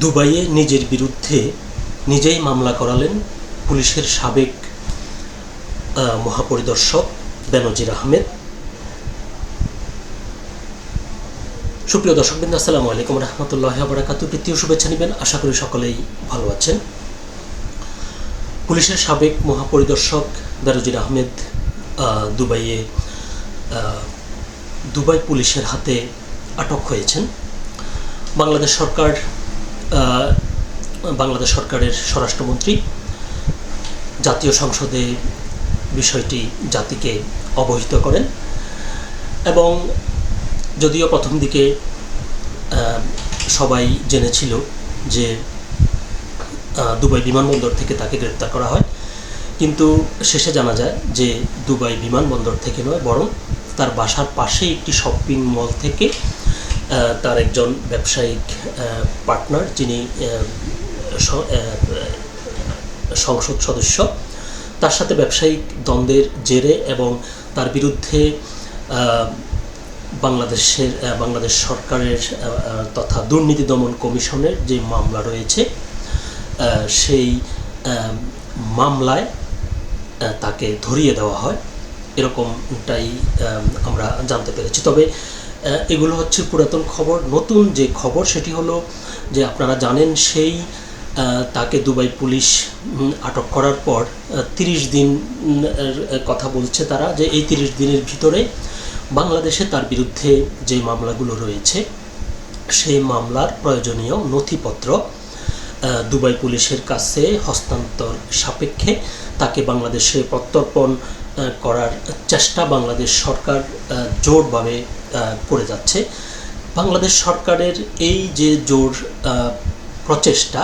দুবাইয়ে নিজের বিরুদ্ধে নিজেই মামলা করালেন পুলিশের সাবেক মহাপরিদর্শক বেনজির আহমেদ। সুপ্রিয় দর্শকবৃন্দ, আসসালামু আলাইকুম রহমতুল্লাহি ওয়া বারাকাতুহু। প্রীতীয় শুভেচ্ছা নেবেন, আশা করি সকলেই ভালো আছেন। পুলিশের সাবেক মহাপরিদর্শক বেনজির আহমেদ দুবাই পুলিশের হাতে আটক হয়েছেন। বাংলাদেশ সরকারের স্বরাষ্ট্রমন্ত্রী জাতীয় সংসদে বিষয়টি জাতিকে অবহিত করেন এবং যদিও প্রথম দিকে সবাই জেনেছিল যে দুবাই বিমানবন্দর থেকে তাকে গ্রেপ্তার করা হয়, কিন্তু শেষে জানা যায় যে দুবাই বিমানবন্দর থেকে নয়, বরং তার বাসার পাশে একটি শপিং মল থেকে তার একজন ব্যবসায়িক পার্টনার, যিনি সংসদ সদস্য, তার সাথে ব্যবসায়িক দ্বন্দ্বের জেরে এবং তার বিরুদ্ধে বাংলাদেশ সরকারের তথা দুর্নীতি দমন কমিশনের যে মামলা রয়েছে, সেই মামলায় তাকে ধরিয়ে দেওয়া হয়, এরকমটাই আমরা জানতে পেরেছি। তবে এগুলো হচ্ছে পুরাতন খবর। নতুন যে খবর সেটি হলো যে আপনারা জানেন সেই তাকে দুবাই পুলিশ আটক করার পর 30 দিন কথা বলছে তারা, যে এই 30 দিনের ভিতরে বাংলাদেশে তার বিরুদ্ধে যে মামলাগুলো রয়েছে সেই মামলার প্রয়োজনীয় নথিপত্র দুবাই পুলিশের কাছে হস্তান্তর সাপেক্ষে তাকে বাংলাদেশে প্রত্যর্পণ করার চেষ্টা বাংলাদেশ সরকার জোরভাবে করে যাচ্ছে। বাংলাদেশ সরকারের এই যে জোর প্রচেষ্টা,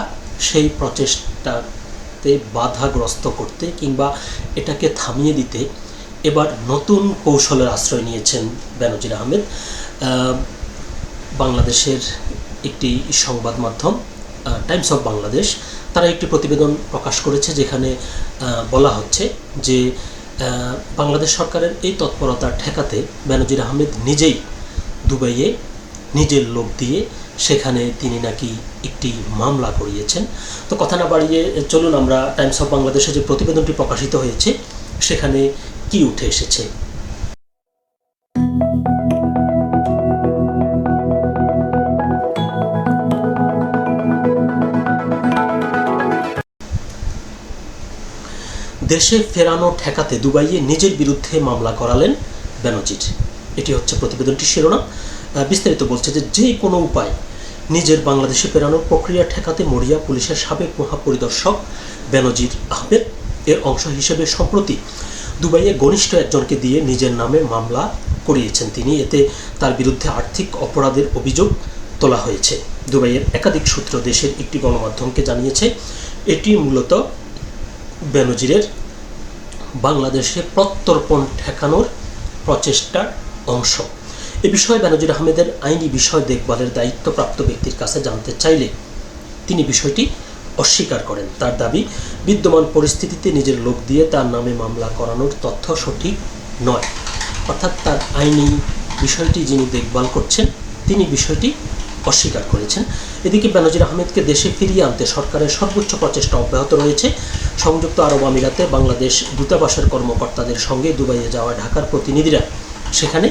সেই প্রচেষ্টাতে বাধাগ্রস্ত করতে কিংবা এটাকে থামিয়ে দিতে এবার নতুন কৌশলের আশ্রয় নিয়েছেন বেনজির আহমেদ। বাংলাদেশের একটি সংবাদ মাধ্যম টাইমস অফ বাংলাদেশ, তারা একটি প্রতিবেদন প্রকাশ করেছে যেখানে বলা হচ্ছে যে বাংলাদেশ সরকারের এই তৎপরতা ঠেকাতে বেনজির আহমেদ নিজেই দুবাইয়ে নিজের লোক দিয়ে সেখানে তিনি নাকি একটি মামলা করিয়েছেন। তো কথা না বাড়িয়ে চলুন আমরা টাইমস অফ বাংলাদেশে যে প্রতিবেদনটি প্রকাশিত হয়েছে সেখানে কি উঠে এসেছে। দেশে ফেরানো ঠেকাতে দুবাইয়ে নিজের বিরুদ্ধে মামলা করালেন বেনজির, এটি হচ্ছে প্রতিবেদনটির শিরোনাম। বিস্তারিত বলছে যে কোনো উপায় নিজের বাংলাদেশে ফেরানোর প্রক্রিয়া ঠেকাতে মরিয়া পুলিশের সাবেক মহাপরিদর্শক বেনজির আহমেদ। এর অংশ হিসেবে সম্প্রতি দুবাইয়ে ঘনিষ্ঠ একজনকে দিয়ে নিজের নামে মামলা করিয়েছেন তিনি। এতে তার বিরুদ্ধে আর্থিক অপরাধের অভিযোগ তোলা হয়েছে। দুবাইয়ের একাধিক সূত্র দেশের একটি গণমাধ্যমকে জানিয়েছে এটি মূলত বেনজিরের বাংলাদেশে প্রত্যর্পণ ঠেকানোর প্রচেষ্টার অংশ। এ বিষয়ে বেনজির আহমেদের আইনি বিষয় দেখভালের দায়িত্বপ্রাপ্ত ব্যক্তির কাছে জানতে চাইলে তিনি বিষয়টি অস্বীকার করেন। তার দাবি, বিদ্যমান পরিস্থিতিতে নিজের লোক দিয়ে তার নামে মামলা করানোর তথ্য সঠিক নয়। অর্থাৎ তার আইনি বিষয়টি যিনি দেখভাল করছেন তিনি বিষয়টি অস্বীকার করেছেন। এদিকে বেনজির আহমেদকে দেশে ফিরিয়ে আনতে সরকারের সর্বোচ্চ প্রচেষ্টা অব্যাহত রয়েছে। সংযুক্ত আরব আমিরাতে বাংলাদেশ দূতাবাসের কর্মকর্তাদের সঙ্গে দুবাইয়ে যাওয়া ঢাকার প্রতিনিধিরা সেখানে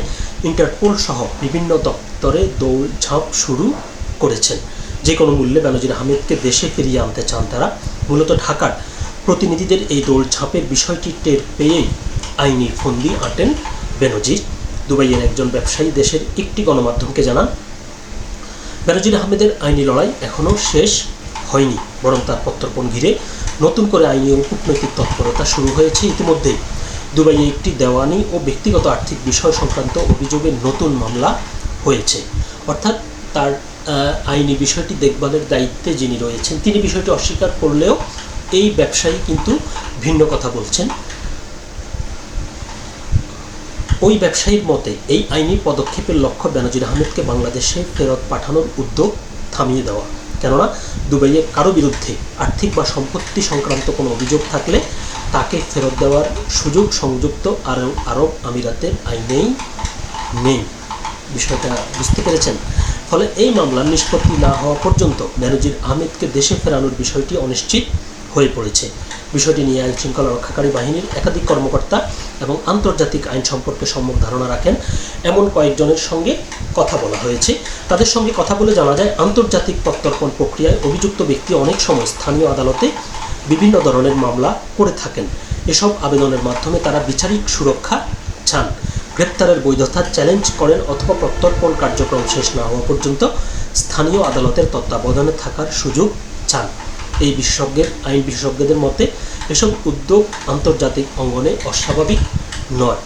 ইন্টারপোল সহ বিভিন্ন দপ্তরে দৌড়ঝাঁপ শুরু করেছেন। যে কোনো মূল্যে বেনজির আহমেদকে দেশে ফিরিয়ে আনতে চান তারা। মূলত ঢাকার প্রতিনিধিদের এই দৌড়ঝাঁপের বিষয়টি টের পেয়েই আইনি ফন্দি আঁটেন বেনজির। দুবাইয়ের একজন ব্যবসায়ী দেশের একটি গণমাধ্যমকে জানান, বেনজির আহমেদের আইনি লড়াই এখনও শেষ হয়নি, বরং তার প্রত্যর্পণ ঘিরে নতুন করে আইনি ও কূটনৈতিক তৎপরতা শুরু হয়েছে। ইতিমধ্যেই দুবাইয়ে একটি দেওয়ানি ও ব্যক্তিগত আর্থিক বিষয় সংক্রান্ত অভিযোগে নতুন মামলা হয়েছে। অর্থাৎ তার আইনি বিষয়টি দেখভালের দায়িত্বে যিনি রয়েছেন তিনি বিষয়টি অস্বীকার করলেও এই ব্যবসায়ী কিন্তু ভিন্ন কথা বলছেন। ওই ব্যবসায়ীর মতে এই আইনি পদক্ষেপের লক্ষ্য বেনজির আহমেদকে বাংলাদেশে ফেরত পাঠানোর উদ্যোগ থামিয়ে দেওয়া। কেননা দুবাইয়ে কারো বিরুদ্ধে আর্থিক বা সম্পত্তি সংক্রান্ত কোনো অভিযোগ থাকলে তাকে ফেরত দেওয়ার সুযোগ সংযুক্ত আরব আমিরাতের আইনেই নেই। বিষয়টা বুঝতে পেরেছেন? ফলে এই মামলার নিষ্পত্তি না হওয়া পর্যন্ত বেনজির আহমেদকে দেশে ফেরানোর বিষয়টি অনিশ্চিত হয়ে পড়েছে। বিষয়টি নিয়ে আইন শৃঙ্খলা রক্ষাকারী বাহিনীর একাধিক কর্মকর্তা এবং আন্তর্জাতিক আইন সম্পর্কে সম্যক ধারণা রাখেন এমন কয়েকজনের সঙ্গে কথা বলা হয়েছে। তাদের সঙ্গে কথা বলে জানা যায়, আন্তর্জাতিক প্রত্যর্পণ প্রক্রিয়ায় অভিযুক্ত ব্যক্তি অনেক সময় স্থানীয় আদালতে বিভিন্ন ধরনের মামলা করে থাকেন। এসব আবেদনের মাধ্যমে তারা বিচারিক সুরক্ষা চান, গ্রেপ্তারের বৈধতা চ্যালেঞ্জ করেন অথবা প্রত্যর্পণ কার্যক্রম শেষ না হওয়া পর্যন্ত স্থানীয় আদালতের তত্ত্বাবধানে থাকার সুযোগ চান। এই আইন বিশেষজ্ঞদের মতে এসব উদ্যোগ আন্তর্জাতিক অঙ্গনে অস্বাভাবিক নয়।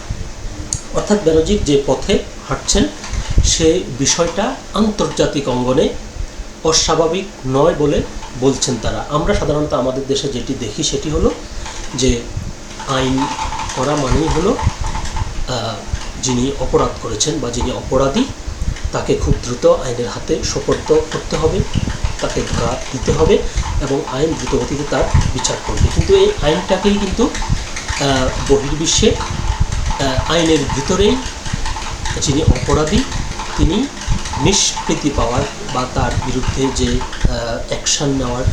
অর্থাৎ বেনজির যে পথে হাঁটছেন সে বিষয়টা আন্তর্জাতিক অঙ্গনে অস্বাভাবিক নয় বলে বলছেন তারা। আমরা সাধারণত আমাদের দেশে যেটি দেখি সেটি হলো যে আইন করা মানেই হলো যিনি অপরাধ করেছেন বা যিনি অপরাধী তাকে খুব দ্রুত আইনের হাতে সোপর্দ করতে হবে, তাকে ধরা দিতে হবে এবং আইন দ্রুতগতিতে তার বিচার করবে। কিন্তু এই আইনটাকেই কিন্তু বহির্বিশ্বে আইনের ভিতরেই যিনি অপরাধী তিনি নিষ্কৃতি পাওয়ার বা তার বিরুদ্ধে যে অ্যাকশান নেওয়ার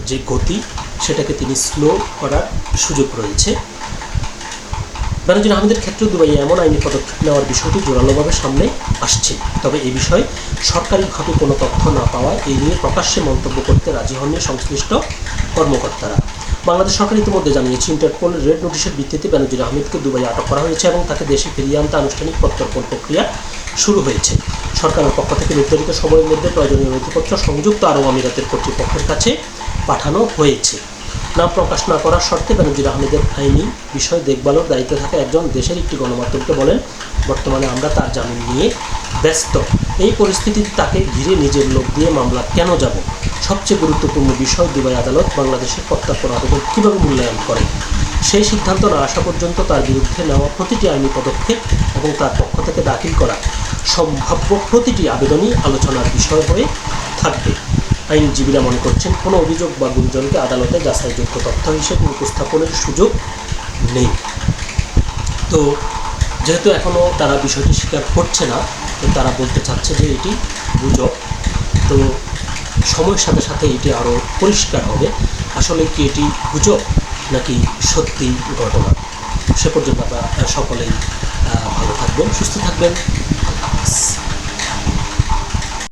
যে গতি সেটাকে তিনি স্লো করার সুযোগ রয়েছে। বেনজির আহমেদের ক্ষেত্রে দুবাইয়ে এমন আইনি পদক্ষেপ নেওয়ার বিষয়টি জোরালোভাবে সামনে আসছে। তবে এই বিষয়ে সরকারিভাবে কোনো তথ্য না পাওয়ায় এই নিয়ে প্রকাশ্যে মন্তব্য করতে রাজি হননি সংশ্লিষ্ট কর্মকর্তারা। বাংলাদেশ সরকার ইতিমধ্যে জানিয়েছে, ইন্টারপোল রেড নোটিশের ভিত্তিতে বেনজির আহমেদকে দুবাইয়ে আটক করা হয়েছে এবং তাকে দেশে ফিরিয়ে আনতে আনুষ্ঠানিক প্রত্যর্পণ প্রক্রিয়া শুরু হয়েছে। সরকারের পক্ষ থেকে নির্ধারিত সময়ের মধ্যে প্রয়োজনীয় নথিপত্র সংযুক্ত আরব আমিরাতের কর্তৃপক্ষের কাছে পাঠানো হয়েছে। নাম প্রকাশ না করার শর্তে বেনজির আহমেদের আইনি বিষয় দেখভালের দায়িত্বে থাকা একজন দেশের একটি গণমাধ্যমকে বলেন, বর্তমানে আমরা তার জামিন নিয়ে ব্যস্ত। এই পরিস্থিতিতে তাকে ঘিরে নিজের লোক দিয়ে মামলা কেন যাব? সবচেয়ে গুরুত্বপূর্ণ বিষয়, দুবাই আদালত বাংলাদেশের প্রত্যর্পণ আবেদন কীভাবে মূল্যায়ন করে সেই সিদ্ধান্ত না আসা পর্যন্ত তার বিরুদ্ধে নেওয়া প্রতিটি আইনি পদক্ষেপ এবং তার পক্ষ থেকে দাখিল করা সম্ভাব্য প্রতিটি আবেদনই আলোচনার বিষয় হয়ে থাকবে। আইনজীবীরা মনে করছেন, কোনো অভিযোগ বা গুঞ্জনকে আদালতে যাচাইযোগ্য তথ্য হিসেবে উপস্থাপনের সুযোগ নেই। তো যেহেতু এখনও তারা বিষয়টি স্বীকার করছে না, তো তারা বলতে চাচ্ছে যে এটি গুজব। তো সময়ের সাথে সাথে এটি আরও পরিষ্কার হবে আসলে কি এটি গুজব নাকি সত্যি ঘটনা। সে পর্যন্ত আমরা সকলেই ভালো থাকবেন, সুস্থ থাকবেন। আল্লাহ হাফেজ।